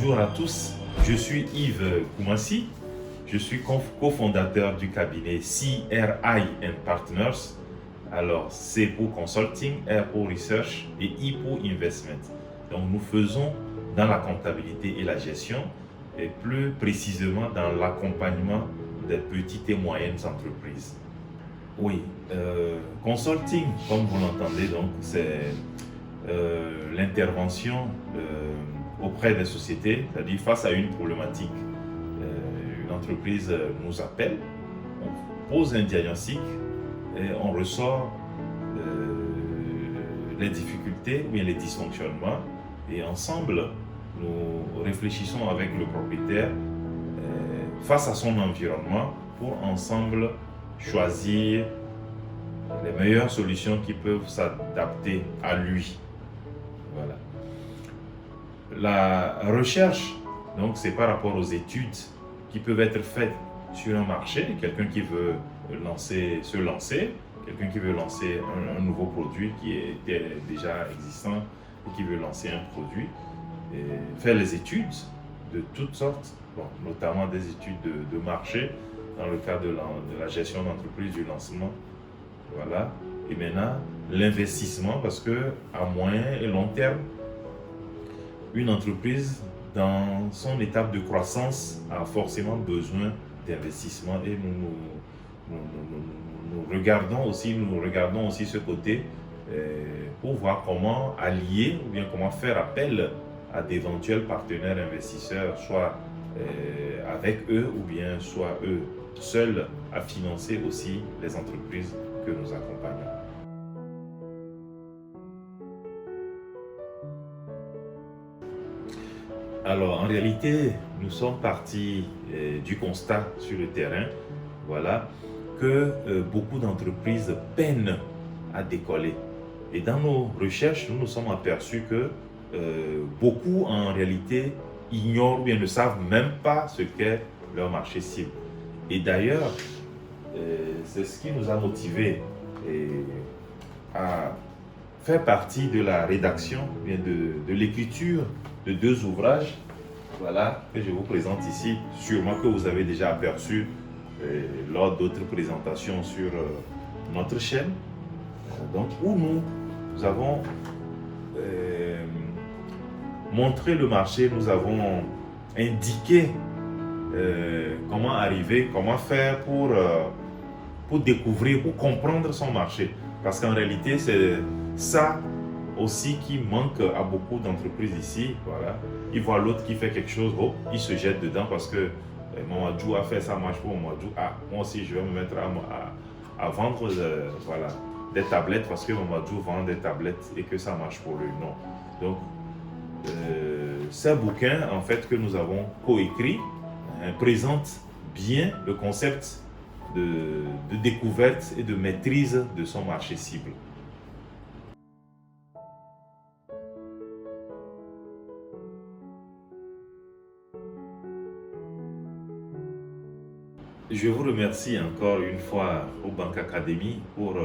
Bonjour à tous, je suis Yves Koumassi, je suis cofondateur du cabinet CRI & Partners. Alors C pour Consulting, R pour Research et I pour Investment. Donc nous faisons dans la comptabilité et la gestion et plus précisément dans l'accompagnement des petites et moyennes entreprises. Oui, consulting, comme vous l'entendez, donc c'est l'intervention auprès des sociétés, c'est-à-dire face à une problématique. Une entreprise nous appelle, on pose un diagnostic et on ressort les difficultés ou bien les dysfonctionnements et ensemble nous réfléchissons avec le propriétaire face à son environnement pour ensemble choisir les meilleures solutions qui peuvent s'adapter à lui. Voilà. La recherche, donc, c'est par rapport aux études qui peuvent être faites sur un marché, quelqu'un qui veut se lancer, quelqu'un qui veut lancer un nouveau produit qui était déjà existant et qui veut lancer un produit, et faire les études de toutes sortes, bon, notamment des études de marché dans le cadre de la gestion d'entreprise, du lancement. Voilà. Et maintenant, l'investissement, parce que à moyen et long terme, une entreprise dans son étape de croissance a forcément besoin d'investissement et nous regardons aussi ce côté pour voir comment allier ou bien comment faire appel à d'éventuels partenaires investisseurs, soit avec eux ou bien soit eux seuls à financer aussi les entreprises que nous accompagnons. Alors, en réalité, nous sommes partis du constat sur le terrain, voilà, que beaucoup d'entreprises peinent à décoller. Et dans nos recherches, nous nous sommes aperçus que beaucoup, en réalité, ignorent ou bien ne savent même pas ce qu'est leur marché cible. Et d'ailleurs, c'est ce qui nous a motivés à faire partie de la rédaction, bien de l'écriture de deux ouvrages, voilà, que je vous présente ici, sûrement que vous avez déjà aperçu lors d'autres présentations sur notre chaîne, donc où nous avons montré le marché, nous avons indiqué comment arriver, comment faire pour découvrir, pour comprendre son marché. Parce qu'en réalité, c'est ça aussi qui manque à beaucoup d'entreprises ici. Voilà. Ils voient l'autre qui fait quelque chose, hop, ils se jettent dedans parce que Mamadou a fait ça, marche pour Mamadou. Ah, moi aussi, je vais me mettre à vendre voilà, des tablettes parce que Mamadou vend des tablettes et que ça marche pour lui. Non. Donc, ce bouquin, en fait, que nous avons coécrit, présente bien le concept de découverte et de maîtrise de son marché cible. Je vous remercie encore une fois au Banque Academy pour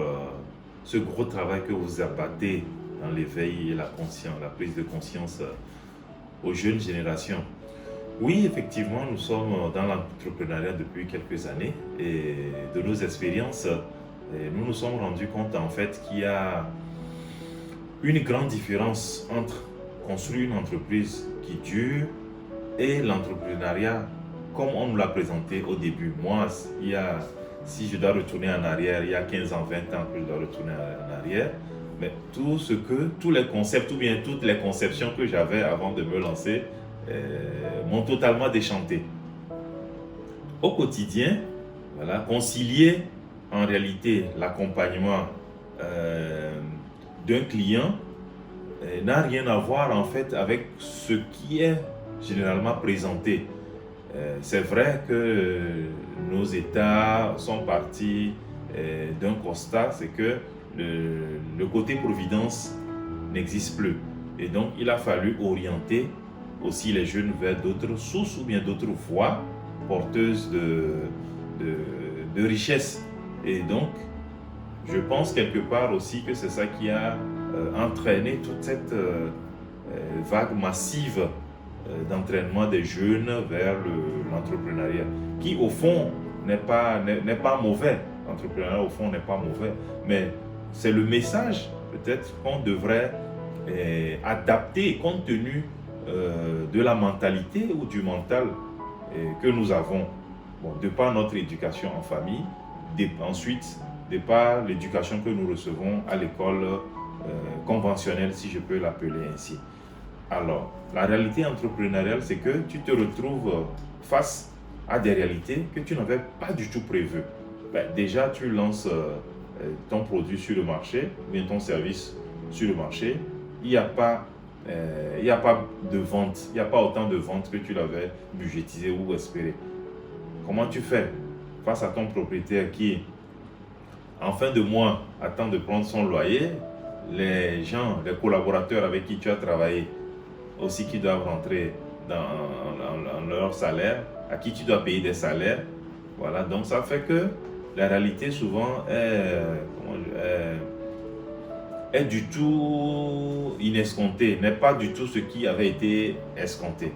ce gros travail que vous abattez dans l'éveil et la prise de conscience aux jeunes générations. Oui, effectivement, nous sommes dans l'entrepreneuriat depuis quelques années et de nos expériences, nous nous sommes rendus compte en fait qu'il y a une grande différence entre construire une entreprise qui dure et l'entrepreneuriat comme on nous l'a présenté au début. Moi, si je dois retourner en arrière, il y a 15 ans, 20 ans que je dois retourner en arrière, mais tous les concepts ou bien toutes les conceptions que j'avais avant de me lancer m'ont totalement déchanté. Au quotidien, voilà, concilier en réalité l'accompagnement d'un client n'a rien à voir en fait avec ce qui est généralement présenté. C'est vrai que nos États sont partis d'un constat, c'est que le côté providence n'existe plus. Et donc, il a fallu orienter aussi les jeunes vers d'autres sources ou bien d'autres voies porteuses de richesse. Et donc, je pense quelque part aussi que c'est ça qui a entraîné toute cette vague massive d'entraînement des jeunes vers l'entrepreneuriat, qui au fond n'est pas mauvais. L'entrepreneuriat au fond n'est pas mauvais, mais c'est le message peut-être qu'on devrait adapter compte tenu de la mentalité ou du mental que nous avons, bon, de par notre éducation en famille, ensuite de par l'éducation que nous recevons à l'école conventionnelle, si je peux l'appeler ainsi. Alors, la réalité entrepreneuriale, c'est que tu te retrouves face à des réalités que tu n'avais pas du tout prévues. Ben, déjà, tu lances ton produit sur le marché, ou bien ton service sur le marché. Il n'y a pas de vente, il n'y a pas autant de ventes que tu l'avais budgétisé ou espéré. Comment tu fais face à ton propriétaire qui, en fin de mois, attend de prendre son loyer, les collaborateurs avec qui tu as travaillé, aussi qui doivent rentrer dans leur salaire, à qui tu dois payer des salaires. Voilà, donc ça fait que la réalité souvent est du tout inescomptée, n'est pas du tout ce qui avait été escompté.